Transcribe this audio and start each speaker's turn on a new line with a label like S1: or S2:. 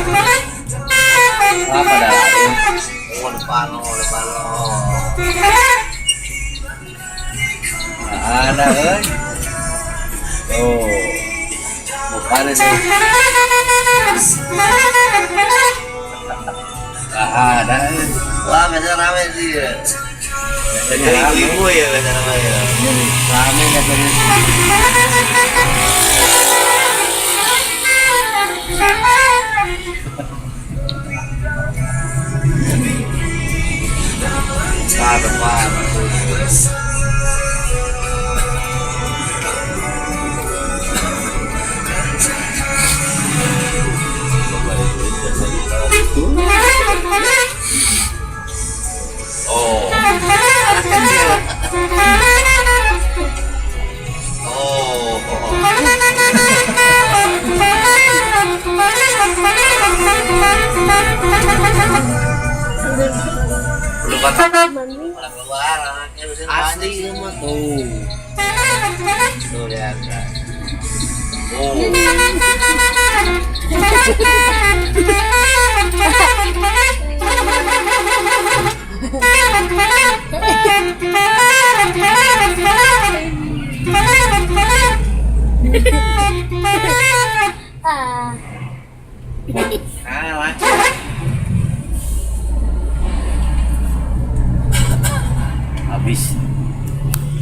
S1: Apa dah?
S2: Oh, depan lo.
S1: Ada kan? Oh, bukan itu. Ada.
S2: Wah, biasa rame sih.
S1: Biasanya
S2: Jadi
S1: rame.
S2: ibu ya biasa namanya.
S1: Rame biasanya.
S2: Depan. Oh. Belum patah. Orang luar, anaknya bisa
S1: Asli semua tuh.
S2: Tuh lihat. Oh.
S1: Kalah. Habis.